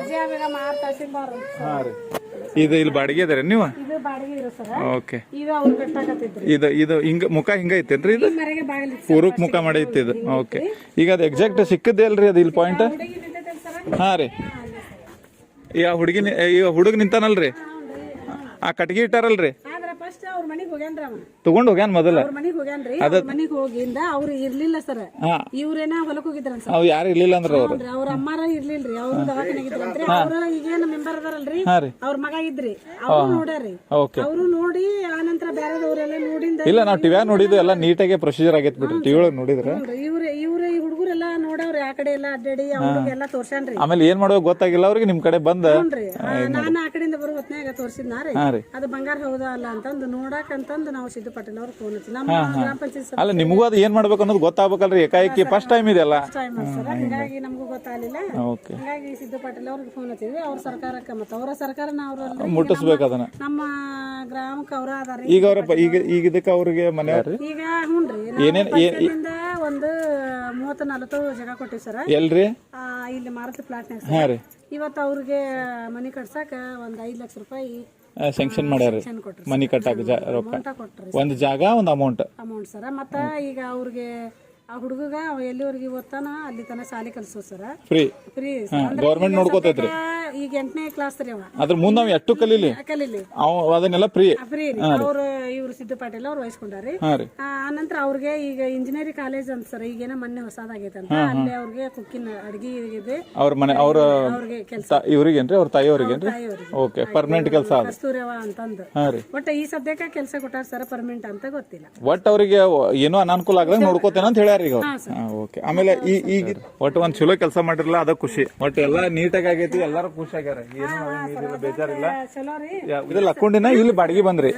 ಹಾ ರೀ. ಇದು ಇಲ್ಲಿ ಬಾಡಿಗೆ ಇದರಿ ನೀವು? ಓಕೆ. ಇದು ಹಿಂಗ ಮುಖ ಹಿಂಗ ಐತೇನ್ರಿ? ಇದು ಪೂರ್ವಕ್ ಮುಖ ಮಾಡಿ ಐತಿ ಇದು. ಓಕೆ. ಈಗ ಅದು ಎಕ್ಸಾಕ್ಟ್ ಸಿಕ್ಕದ್ದೆ ಅಲ್ರಿ ಅದು ಇಲ್ಲಿ ಪಾಯಿಂಟ್? ಹಾ ರೀ. ಈ ಹುಡುಗ ನಿಂತಾನಲ್ರಿ, ಆ ಕಟ್ಗಿ ಇಟ್ಟಾರಲ್ರಿ, ತಗೊಂಡ್ ಹೋಗ್ಯಾನ ಮೊದಲ? ಮನಿಗ್ ಹೋಗಿಂದ ಅವ್ರು ಇರ್ಲಿಲ್ಲ ಸರ್, ಇವ್ರೇನ ಹೊಲಕ್ ಹೋಗಿದ್ರ ಅವ್ ಯಾರು ಇರ್ಲಿಲ್ಲ ಅಂದ್ರ ಅವ್ರ ಅಮ್ಮಾರ ಇರ್ಲಿಲ್ರಿ, ಅವ್ರು ದವಾಖಾನೆಗಿದ್ರಂತ್ರಿ. ಅವ್ರ ಈಗೇನ ಮೆಂಬರ್ ಅದಾರಲ್ರಿ, ಅವ್ರ ಮಗ ಇದ್ರಿ, ಅವ್ರು ನೋಡ್ಯಾರಿ. ಅವ್ರು ನೋಡಿ ಆನಂತರ ಬೇರೆದವ್ರೆಲ್ಲ ನೋಡಿಂದ ಇಲ್ಲ ನಾವ್ ಟಿವ್ಯಾಗ ನೋಡಿದ್ವಿ, ಎಲ್ಲ ನೀಟಾಗಿ ಪ್ರೊಸೀಜರ್ ಆಗೈತ್ ಬಿಡ್ರಿ. ಟಿವಿ ಒಳಗ್ ನೋಡಿದ್ರ ಇವ್ರ ಈ ಹುಡುಗರೆಲ್ಲ ನೋಡವ್ರಿ, ಆ ಕಡೆ ಎಲ್ಲ ಅಡ್ಡಾಡಿ ಅವ್ರಿಗೆಲ್ಲ ತೋರ್ಸಾನ್ರಿ. ಆಮೇಲೆ ಏನ್ ಮಾಡ್ಬೇಕು ಗೊತ್ತಾಗಿಲ್ಲ ಅವ್ರಿಗೆ, ನಿಮ್ ಕಡೆ ಬಂದ ನಾನು ಆ ಕಡೆಯಿಂದ ಬರೋ ಹೊತ್ನ್ಯಾಗ ತೋರ್ಸಿದ್ನಾರಿ, ಅದು ಬಂಗಾರ ಹೌದಾ ಅಲ್ಲ ಅಂತಂದು ನೋಡಾಕಂತಂದು ನಾವು ಸಿದ್ದು ಪಾಟೀಲ್ ಅವ್ರ ಫೋನ್ ಹಚ್ಚಿ ನಮ್ಮ ಗ್ರಾಮ ಪಂಚಾಯತ್ ಅಲ್ಲ ನಿಮಗೂ ಅದು ಏನ್ ಮಾಡ್ಬೇಕು ಅನ್ನೋದು ಗೊತ್ತಾಗ್ಬೇಕಲ್ರಿ, ಏಕಾಏಕಿ ಫಸ್ಟ್ ಟೈಮ್ ಇದೆಲ್ಲ. ಹಿಂಗಾಗಿ ನಮಗೂ ಗೊತ್ತಾಗಲಿಲ್ಲ. ಹಿಂಗಾಗಿ ಸಿದ್ದು ಪಾಟೀಲ್ ಅವ್ರಿಗೆ ಫೋನ್ ಹಚ್ಚಿದ್ವಿ. ಅವ್ರ ಸರ್ಕಾರಕ್ಕೆ ಮತ್ತೆ ಅವರ ಸರ್ಕಾರನ ಅವ್ರ ಮುಟ್ಟಿಸ್ಬೇಕು ಅದನ್ನ. ನಮ್ಮ ಗ್ರಾಮಕ್ಕೆ ಅವ್ರ ಅದಾರ. ಈಗ ಅವ್ರ ಈಗ ಇದಕ್ಕೆ ಅವ್ರಿಗೆ ಮನೆಯವ್ರಿ ಈಗ ಹ್ಞೂನ್ರಿ ಏನೇನ್ ಒಂದು 30-40 ಜಾಗ ಕೊಟ್ಟಿವಿ ಸರ್. ಎಲ್ರಿ? ಇಲ್ಲಿ ಮಾರುತಿ ಪ್ಲಾಟ್ನಾಗ. ಇವತ್ತು ಅವ್ರಿಗೆ ಮನೆ ಕಟ್ಸಾಕ ಒಂದ್ 5 ಲಕ್ಷ ರೂಪಾಯಿ ಸ್ಯಾಂಕ್ಷನ್ ಮಾಡ್ಯಾರ ಮನಿ ಕಟ್ಟಾಕ ರೊಕ್ಕ ಕೊಟ್ರಿ ಒಂದ್ ಜಾಗ ಒಂದ್ ಅಮೌಂಟ್ ಸರ ಮತ್ತ ಈಗ ಅವ್ರಿಗೆ ಆ ಹುಡುಗಗ ಎಲ್ಲಿವರೆಗೆ ಓದ್ತಾನ ಅಲ್ಲಿ ತನ ಶಾಲೆ ಕಲ್ಸೋ ಸರ ಫ್ರೀ ಫ್ರೀ ಗೌರ್ಮೆಂಟ್ ನೋಡ್ಕೋತೈತ್ರಿ ಈಗ 8ನೇ ಕ್ಲಾಸ್ ರೀ ಅವ ಅದ್ರ ಮುಂದ್ ನಾವ್ ಎಷ್ಟು ಕಲೀಲಿ ಕಲೀಲಿ ಅವ್ ಅದನ್ನೆಲ್ಲ ಫ್ರೀ ಫ್ರೀ ರೀ ಅವ್ರು ಇವ್ರು ಸಿದ್ದು ಪಾಟೀಲ್ ಅವ್ರು ವಹಿಸ್ಕೊಂಡಾರಿ ಹಾ ರೀ ಆನಂತರ ಅವ್ರಿಗೆ ಈಗ ಇಂಜಿನಿಯರಿಂಗ್ ಕಾಲೇಜ್ ಅಂತ ಸರ್ ಈಗೇನ ಮೊನ್ನೆ ಹೊಸದಾಗೈತೆ ಅಂತ ಅಲ್ಲಿ ಅವ್ರಿಗೆ ಕುಕ್ಕಿನ ಅಡಿಗೆ ಇದೆ ಅವ್ರ ಮನೆ ಅವ್ರ ಅವ್ರಿಗೆ ಕೆಲಸ ಇವ್ರಿಗೇನ್ರಿ ಅವ್ರ ತಾಯಿಯವ್ರಿಗೇನ್ರಿ ಓಕೆ ಪರ್ಮನೆಂಟ್ ಕೆಲಸ ಅದ ಕಸ್ತೂರವ ಅಂತಂದು ಹಾ ರೀ ಒಟ್ಟ ಈ ಸದ್ಯಕ್ಕೆ ಕೆಲಸ ಕೊಟ್ಟಾರ ಸರ್ ಪರ್ಮನೆಂಟ್ ಅಂತ ಗೊತ್ತಿಲ್ಲ ಒಟ್ ಅವ್ರಿಗೆ ಏನೋ ಅನಾನುಕೂಲ ಆಗದಂಗ ನೋಡ್ಕೋತೇನೆ ಅಂತ ಹೇಳ್ಯಾರ ಈಗ ಓಕೆ ಆಮೇಲೆ ಈಗ ಒಟ್ಟು ಒಂದ್ ಚಲೋ ಕೆಲಸ ಮಾಡಿರಲ್ಲ ಅದ ಖುಷಿ ಒಟ್ಟು ಎಲ್ಲಾ ನೀಟಾಗಿ ಆಗೈತಿ ಎಲ್ಲಾರು ಖುಷಿ ಆಗ್ಯಾರ ಏನು ಬೇಜಾರಿಲ್ಲ ಚಲೋ ರೀ ಇದು ಲಕ್ಕೊಂಡಿನ ಇಲ್ಲಿ ಬಾಡಿಗೆ ಬಂದ್ರಿ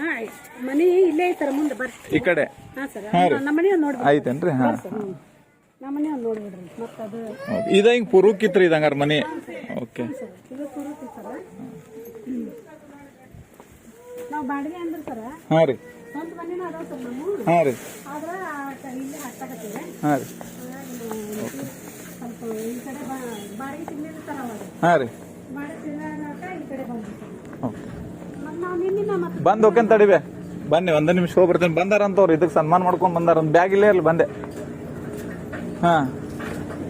ಮನಿ ಇಲ್ಲೇ ಐತಾರ ಮುಂದೆ ಬರ್ರಿ ಈ ಕಡೆ ಹಾ ಸರ್ ನಮ್ಮ ಮನಿ ಒಂದ್ ನೋಡ್ರಿ ಆಯ್ತೇನ್ರಿ ಹಾ ನಮ್ಮ ಮನಿ ಒಂದ್ ನೋಡ್ಬಿಡ್ರಿ ಮತ್ತ ಅದು ಇದ ಹಿಂಗ್ ಪುರುಕಿತ್ರಿ ಇದಂಗಾರ ಮನಿ ಓಕೆ ಇದು ಪೂರ್ತಿ ಸರ ನಾವ್ ಬಾಡಿಗೆ ಅಂದ್ರ ಸರ ಹಾ ರೀ ಸ್ವಂತ ಮನಿನ ಅದಾವ ಸರ್ ನಮ್ಮ ಹಾ ರೀ ಆದ್ರ ಇಲ್ಲಿ ಹತ್ತಾಕತ್ತೀವಿ ಹಾ ರೀ ಸ್ವಲ್ಪ ಈ ಕಡೆ ಬಾಡಿಗೆ ತಿನ್ನಿರ್ತಾರ ಅವಾಗ ಹಾ ರೀ ಬಾಡಿಗೆ ತಿನ್ನಾಕ ಈ ಕಡೆ ಬಂದ್ರಿ ಓಕೆ ಮತ್ ನಾವ್ ನಿನ್ನಿನ ಮತ್ತೆ ಬಂದ್ ಓಕೆ ತಡಿಬೆ ಬನ್ನಿ ಒಂದ್ ನಿಮಿಷ ಹೋಗಿ ಬರ್ತೀನಿ ಬಂದಾರಂತವ್ರು ಇದಕ್ಕೆ ಸನ್ಮಾನ ಮಾಡ್ಕೊಂಡ್ ಬಂದಾರ ಒಂದ್ ಬ್ಯಾಗ್ ಇಲ್ಲೇ ಅಲ್ಲಿ ಬಂದೆ ಹಾ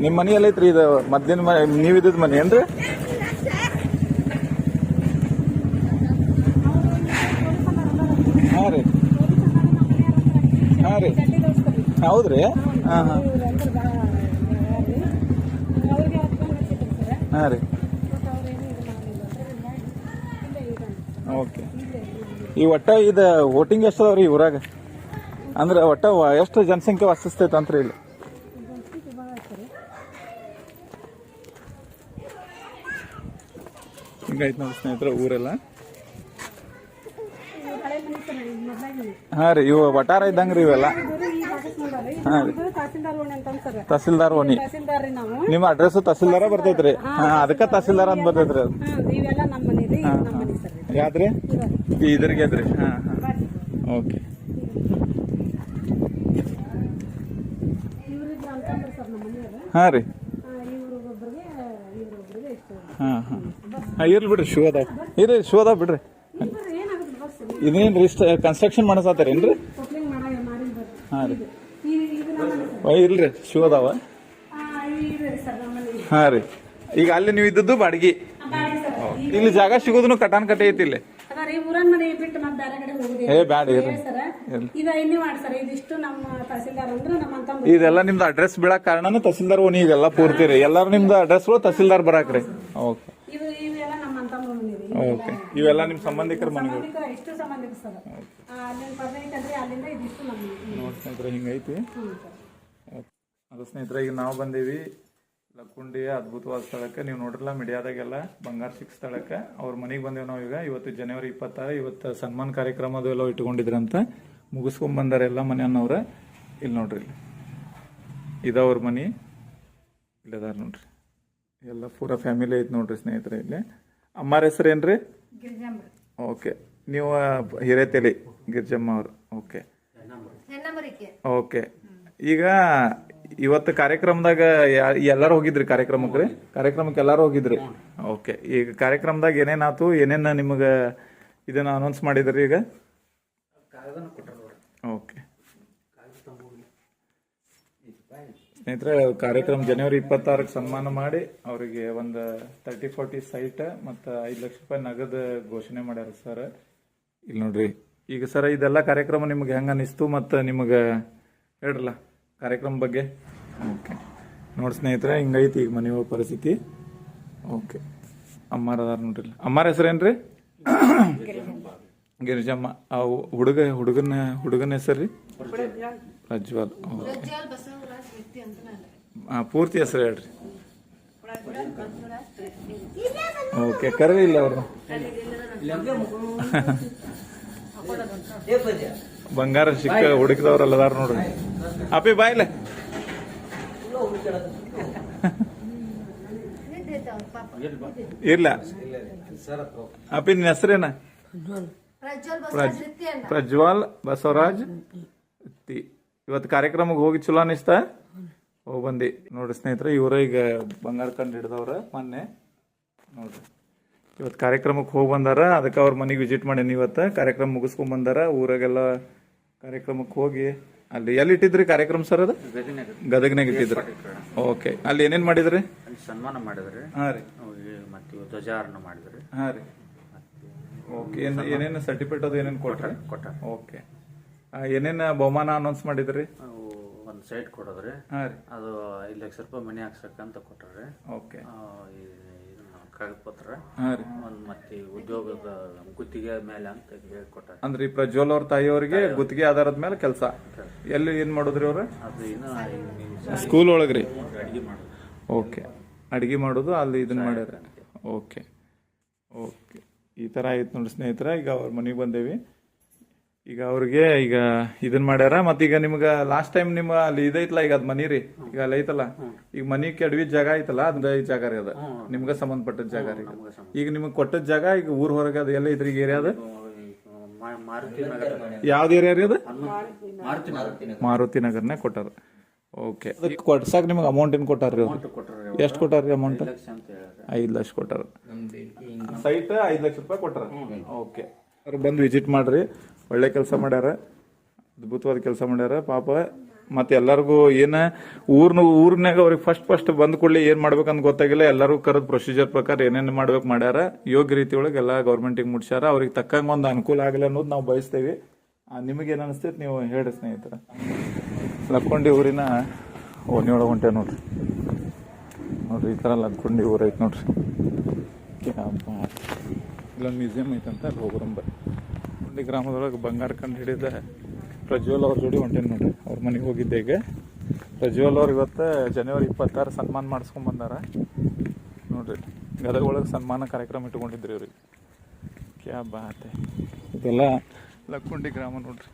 ನಿಮ್ ಮನಿ ಎಲ್ಲ ಐತ್ರಿ ಇದು ಮೊದ್ಲಿನ ಮನೆ ನೀವ್ ಇದ್ದಿದ್ ಮನಿ ಏನ್ರಿ ಹಾ ರೀ ಹಾ ರೀ ಹೌದ್ರಿ ಹಾ ಹಾ ಹಾ ರೀ ಓಕೆ ಈ ಒಟ್ಟ ಇದು ವೋಟಿಂಗ್ ಎಷ್ಟು ಅದಾವ್ರಿ ಊರಾಗ ಅಂದ್ರೆ ಒಟ್ಟ ಎಷ್ಟು ಜನಸಂಖ್ಯೆ ವಾಸಿಸ್ತೈತೆ ಅಂತ್ರಿ ಇಲ್ಲಿ ಹಿಂಗೈತೆ ನೋಡಿ ಸ್ನೇಹಿತರೆ ಊರೆಲ್ಲ ಹಾ ರೀ ಇವು ವಟಾರ ಇದ್ದಂಗ್ರಿ ಇವೆಲ್ಲ ಹಾ ರೀ ತಹಸೀಲ್ದಾರ್ ಓಣಿ ನಿಮ್ಮ ಅಡ್ರೆಸ್ ತಹಸೀಲ್ದಾರ ಬರ್ತೈತ್ರಿ ಹಾ ಅದಕ್ಕ ತಹಸೀಲ್ದಾರ್ ಅಂತ ಬರ್ತೈತ್ರಿ ಅದು ಇವೆಲ್ಲ ನಮ್ಮ ಮನಿ ರೀ ನಮ್ಮ ಮನಿ ಸರ್ ಯಾವ್ದ್ರಿ ಇದ್ರಿಗೆ ಅದ್ರಿ ಹಾ ಹಾ ಓಕೆ ಇವ್ರಿಬ್ರು ಅಂತಂದ್ರೆ ಸರ್ ನಮ್ಮ ಮನೆಯವರು ಹಾ ರೀ ಇವ್ರಿಗೊಬ್ರಿಗೆ ಇವ್ರೊಬ್ರಿಗೆ ಇಷ್ಟು ಹಾ ಹಾ ಇರ್ಲಿ ಬಿಡ್ರಿ ಶೂ ಅದಾವ ಇರ್ರಿ ಶೂ ಅದಾವ ಬಿಡ್ರಿ ಏನಾಗುತ್ತೆ ಬಸ್ ಇದೇನ್ರಿ ಕನ್ಸ್ಟ್ರಕ್ಷನ್ ಮಾಡಸತ್ತಾರೇನ್ರಿ ಕೊಪ್ಲಿಂಗ್ ಮಾಡಿಲ್ಲ ಹಾ ರೀ ಇದು ನಮ್ಮ ಇಲ್ರಿ ಶೂ ಅದಾವ ಇದೆ ಸರ್ ನಮ್ಮ ಮನೆ ಹಾ ರೀ ಈಗ ಅಲ್ಲಿ ನೀವು ಇದ್ದದ್ದು ಬಾಡಿಗೆ ಇಲ್ಲಿ ಜಾಗ ಸಿಗೋದನ್ನು ಕಟಾನ್ ಕಟ್ಟೆ ಐತಿ ಇಲ್ಲಿ ಅದ ರೀ ಊರನ್ ಮನೆ ಬಿಟ್ಟು ಮತ್ತೆ ಬೇರೆ ಕಡೆ ಹೋಗುದೇ ಏ ಬ್ಯಾಡ ಇರ್ರಿ ಸರ್ ಇದ ಇಲ್ಲಿ ಮಾಡಿ ಸರ್ ಇದಿಷ್ಟು ನಮ್ಮ ತಹಸೀಲ್ದಾರ್ ಅಂದ್ರೆ ನಮ್ಮ ಅಂತ ಇದೆಲ್ಲ ನಿಮ್ದು ಅಡ್ರೆಸ್ ಬೀಳಕ್ ಕಾರಣನ ತಹಸೀಲ್ದಾರ್ ಓಣಿ ಇದೆಲ್ಲ ಪೂರ್ತಿ ರೀ ಎಲ್ಲಾರು ನಿಮ್ದು ಅಡ್ರೆಸ್ಗಳು ತಹಸೀಲ್ದಾರ್ ಬರಾಕ್ರಿ ಓಕೆ ಇವೆಲ್ಲ ನಮ್ಮ ಅಂತ ಮನೆ ರೀ ಓಕೆ ಇವೆಲ್ಲ ನಿಮ್ ಸಂಬಂಧಿಕರ ಮನೆಗಳು ಇಷ್ಟು ಸಂಬಂಧಿಕ ಸರ್ ಅಲ್ಲಿಂದ ಪರ್ಮನೆಂಟ್ ಅಂದ್ರೆ ಅಲ್ಲಿಂದ ಇದಿಷ್ಟು ನಮ್ಮ ನೋಡಿ ಸ್ನೇಹಿತರೆ ಹಿಂಗೈತಿ ಅದು ಸ್ನೇಹಿತರೆ ಈಗ ನಾವು ಬಂದೀವಿ ಲಕ್ಕುಂಡಿಯ ಅದ್ಭುತವಾದ ಸ್ಥಳಕ್ಕೆ ನೀವು ನೋಡ್ರಲ್ಲ ಮೀಡಿಯಾದಾಗೆಲ್ಲ ಬಂಗಾರ ಸಿಕ್ ಸ್ಥಳಕ್ಕೆ ಅವ್ರ ಮನೆಗೆ ಬಂದೇವು ನಾವು ಈಗ ಇವತ್ತು ಜನವರಿ 26 ಇವತ್ತು ಸನ್ಮಾನ ಕಾರ್ಯಕ್ರಮ ಅದು ಎಲ್ಲ ಇಟ್ಕೊಂಡಿದ್ರಂತ ಮುಗಿಸ್ಕೊಂಡ್ ಬಂದಾರ ಎಲ್ಲ ಮನೆಯನ್ನವ್ರ ಇಲ್ಲಿ ನೋಡ್ರಿ ಇದವ್ರ ಮನಿ ಇಲ್ಲದಾರ ನೋಡ್ರಿ ಎಲ್ಲ ಪೂರ ಫ್ಯಾಮಿಲಿ ಐತಿ ನೋಡ್ರಿ ಸ್ನೇಹಿತರೆ ಇಲ್ಲಿ ಅಮ್ಮಾರ ಹೆಸರು ಏನ್ರಿ ಓಕೆ ನೀವು ಹಿರೇತೆಲಿ ಗಿರ್ಜಮ್ಮ ಅವ್ರು ಓಕೆ ಓಕೆ ಈಗ ಇವತ್ತು ಕಾರ್ಯಕ್ರಮದಾಗ ಎಲ್ಲಾರು ಹೋಗಿದ್ರಿ ಕಾರ್ಯಕ್ರಮಕ್ಕೆ ಎಲ್ಲಾರು ಹೋಗಿದ್ರಿ ಓಕೆ ಈಗ ಕಾರ್ಯಕ್ರಮದಾಗ ಏನೇನಾತು ಏನೇನ ನಿಮಗ ಇದನ್ನ ಅನೌನ್ಸ್ ಮಾಡಿದ್ರಿ ಈಗ ಓಕೆ ಸ್ನೇಹಿತರೆ ಕಾರ್ಯಕ್ರಮ ಜನವರಿ 26 ಸನ್ಮಾನ ಮಾಡಿ ಅವರಿಗೆ ಒಂದು 30-40 ಸೈಟ್ ಮತ್ತು 5 ಲಕ್ಷ ರೂಪಾಯಿ ನಗದು ಘೋಷಣೆ ಮಾಡ್ಯಾರ ಸರ್ ಇಲ್ಲಿ ನೋಡ್ರಿ ಈಗ ಸರ್ ಇದೆಲ್ಲ ಕಾರ್ಯಕ್ರಮ ನಿಮ್ಗೆ ಹೆಂಗ ಅನಿಸ್ತು ಮತ್ತು ನಿಮಗೆ ಹೇಳ್ರಲ್ಲ ಕಾರ್ಯಕ್ರಮ ಬಗ್ಗೆ ಓಕೆ ನೋಡಿ ಸ್ನೇಹಿತರೆ ಹಿಂಗೈತಿ ಈಗ ಮನೆಯ ಪರಿಸ್ಥಿತಿ ಓಕೆ ಅಮ್ಮಾರ ಅದಾರ ನೋಡ್ರಿ ಅಮ್ಮಾರ ಹೆಸರೇನ್ರಿ ಗಿರಿಜಮ್ಮ ಆ ಹುಡುಗನ ಹೆಸರು ರೀ ಪ್ರಜ್ವಲ್ ಪೂರ್ತಿ ಹೆಸರು ಹೇಳ್ರಿ ಓಕೆ ಕರ್ರಿ ಇಲ್ಲ ಅವ್ರನ್ನ ಬಂಗಾರ ಸಿಕ್ಕ ಹುಡುಕಿದವ್ರಲ್ಲದಾರ ನೋಡ್ರಿ ಅಪ್ಪಿ ಬಾಯ್ಲೆ ಇಲ್ಲ ಅಪ್ಪಿ ನಿನ್ನ ಹೆಸರೇನ ಪ್ರಜ್ವಲ್ ಬಸವರಾಜ್ ಇವತ್ತು ಕಾರ್ಯಕ್ರಮಕ್ಕೆ ಹೋಗಿ ಚಲೋ ಅನಿಸ್ತಾ ಹೋಗಿ ಬಂದಿ ನೋಡ್ರಿ ಸ್ನೇಹಿತರೆ ಇವರ ಈಗ ಬಂಗಾರ ಕಂಡು ಹಿಡ್ದವ್ರ ಮೊನ್ನೆ ನೋಡ್ರಿ ಇವತ್ತು ಕಾರ್ಯಕ್ರಮಕ್ಕೆ ಹೋಗಿ ಬಂದಾರ, ಅದಕ್ಕೆ ಅವ್ರ ಮನೆಗೆ ವಿಸಿಟ್ ಮಾಡೀನಿ. ಇವತ್ತು ಕಾರ್ಯಕ್ರಮ ಮುಗಿಸ್ಕೊಂಡ್ ಬಂದಾರ. ಊರಾಗೆಲ್ಲ ಕಾರ್ಯಕ್ರಮಕ್ಕೆ ಹೋಗಿ ಅಲ್ಲಿ ಎಲ್ಲಿ ಇಟ್ಟಿದ್ರಿ ಕಾರ್ಯಕ್ರಮ ಸರ್? ಅದು ಗದಗ್ನಾಗ ಇಟ್ಟಿದ್ರಿ. ಓಕೆ, ಅಲ್ಲಿ ಏನೇನ್ ಮಾಡಿದ್ರಿ? ಸನ್ಮಾನ ಮಾಡಿದ್ರಿ. ಹಾ ರೀ. ಮತ್ತೆ ಧ್ವಜಾರೋಹಣ ಮಾಡಿದ್ರಿ. ಹಾ ರೀ. ಓಕೆ, ಏನೇನು ಸರ್ಟಿಫಿಕೇಟ್ ಅದು ಏನೇನು ಕೊಟ್ರಿ? ಓಕೆ, ಏನೇನು ಬಹುಮಾನ ಅನೌನ್ಸ್ ಮಾಡಿದ್ರಿ? ಒಂದು ಸೈಟ್ ಕೊಡೋದ್ರಿ. ಹಾ ರೀ. ಅದು 5 ಲಕ್ಷ ರೂಪಾಯಿ ಮನೆ ಹಾಕ್ಸಕ್ಕಂತ ಕೊಟ್ರಿ. ಓಕೆ, ಕಾಗದ ಪತ್ರ. ಹಾ ರೀ. ಒಂದು ಮತ್ತೆ ಉದ್ಯೋಗದ ಗುತ್ತಿಗೆ ಮೇಲೆ ಅಂತ ಕೊಟ್ಟಾರೆ. ಅಂದ್ರೆ ಈ ಪ್ರಜ್ವಲ್ ಅವ್ರ ತಾಯಿಯವ್ರಿಗೆ ಗುತ್ತಿಗೆ ಆಧಾರದ ಮೇಲೆ ಕೆಲಸ. ಎಲ್ಲಿ ಏನ್ ಮಾಡೋದ್ರಿ ಅವ್ರ? ಅದು ಇನ್ನು ಸ್ಕೂಲ್ ಒಳಗ್ರಿ. ಅಡಿಗೆ ಮಾಡೋದು. ಓಕೆ, ಅಡಿಗೆ ಮಾಡೋದು ಅಲ್ಲಿ ಇದನ್ನ ಮಾಡ್ಯಾರ. ಓಕೆ ಓಕೆ, ಈ ತರ ಆಯ್ತು ನೋಡಿ ಸ್ನೇಹಿತರೆ. ಈಗ ಅವ್ರ ಮನೆಗೆ ಬಂದೇವಿ. ಈಗ ಅವ್ರಿಗೆ ಈಗ ಇದನ್ ಮಾಡ್ಯಾರ. ಮತ್ತೀಗ ನಿಮ್ಗ ಲಾಸ್ಟ್ ಟೈಮ್ ನಿಮ್ಮ ಅಲ್ಲಿ ಇದೈತಲ್ಲ, ಈಗ ಅದ್ ಮನಿ ರೀ, ಈಗ ಅಲ್ಲಿ ಐತಲ್ಲ, ಈಗ ಮನಿ ಕೆಡವಿದ ಜಾಗ ಐತಲ್ಲ, ಅದ ಈ ಜಾಗ ರೀ, ಅದ ನಿಮ್ಗ ಸಂಬಂಧಪಟ್ಟ ಜಾಗ ರೀ. ಈಗ ನಿಮ್ಗೆ ಕೊಟ್ಟದ ಜಾಗ ಈಗ ಊರ್ ಹೊರಗೆ ಅದು ಎಲ್ಲ ಇದ್ರಿ ಏರಿಯಾ? ಅದ ಯಾವ್ದು ಏರಿಯಾ ರೀ? ಅದು ಮಾರುತಿ ನಗರ್ನೇ ಕೊಟ್ಟಾರ. ಓಕೆ, ಅದಕ್ಕೆ ಕೊಡ್ಸಾಕ ನಿಮ್ಗೆ ಅಮೌಂಟ್ ಏನ್ ಕೊಟ್ಟಾರ್ರಿ? ಎಷ್ಟು ಕೊಟ್ಟಾರ್ರಿ ಅಮೌಂಟ್? 5 ಲಕ್ಷ ಕೊಟ್ಟಾರ. ಸೈಟ್ 5 ಲಕ್ಷ ರೂಪಾಯಿ ಕೊಟ್ಟಾರ. ಓಕೆ, ಅವ್ರು ಬಂದು ವಿಸಿಟ್ ಮಾಡ್ರಿ. ಒಳ್ಳೆ ಕೆಲಸ ಮಾಡ್ಯಾರ, ಅದ್ಭುತವಾದ ಕೆಲಸ ಮಾಡ್ಯಾರ ಪಾಪ. ಮತ್ತೆ ಎಲ್ಲರಿಗೂ ಏನ ಊರ್ನಾಗ ಅವ್ರಿಗೆ ಫಸ್ಟ್ ಬಂದ್ ಕೂಡಲೇ ಏನ್ ಮಾಡ್ಬೇಕಂತ ಗೊತ್ತಾಗಿಲ್ಲ. ಎಲ್ಲರೂ ಕರೆದ್ ಪ್ರೊಸೀಜರ್ ಪ್ರಕಾರ ಏನೇನು ಮಾಡ್ಬೇಕು ಮಾಡ್ಯಾರ. ಯೋಗ್ಯ ರೀತಿ ಒಳಗೆ ಎಲ್ಲ ಗೌರ್ಮೆಂಟಿಗೆ ಮುಟ್ಸ್ಯಾರ. ಅವ್ರಿಗೆ ತಕ್ಕಂಗ ಒಂದು ಅನುಕೂಲ ಆಗಲ್ಲ ಅನ್ನೋದು ನಾವು ಬಯಸ್ತೇವೆ. ನಿಮಗೆ ಏನ್ ಅನಿಸ್ತೈತಿ ನೀವು ಹೇಳ್ರಿ ಸ್ನೇಹಿತರ. ಲಕ್ಕೊಂಡಿ ಊರಿನ ಓಣಿ ಒಳಗೆ ಹೊಂಟೆ ನೋಡ್ರಿ. ಈ ತರ ಲಕ್ಕೊಂಡಿ ಊರ್ ಐತಿ ನೋಡ್ರಿ. ಇಲ್ಲೊಂದು ಮ್ಯೂಸಿಯಂ ಐತಂತ ಅಲ್ಲಿ ಹೋಗ್ರಂಬ. ಲಕ್ಕೊಂಡಿ ಗ್ರಾಮದೊಳಗೆ ಬಂಗಾರ ಕಂಡು ಹಿಡಿದ ಪ್ರಜ್ವಲ್ ಅವ್ರ ಜೋಡಿ ಹೊಂಟೇನಿ ನೋಡ್ರಿ. ಅವ್ರ ಮನೆಗೆ ಹೋಗಿದ್ದೆ. ಈಗ ಪ್ರಜ್ವಲ್ ಅವ್ರು ಇವತ್ತು ಜನವರಿ 26 ಸನ್ಮಾನ ಮಾಡಿಸ್ಕೊಂಡ್ ಬಂದಾರ ನೋಡ್ರಿ. ಗದಗ ಒಳಗೆ ಸನ್ಮಾನ ಕಾರ್ಯಕ್ರಮ ಇಟ್ಕೊಂಡಿದ್ರಿ ಇವ್ರಿಗೆ. ಕ್ಯಾ ಬಾತ್. ಇದೆಲ್ಲ ಲಕ್ಕೊಂಡಿ ಗ್ರಾಮ ನೋಡ್ರಿ.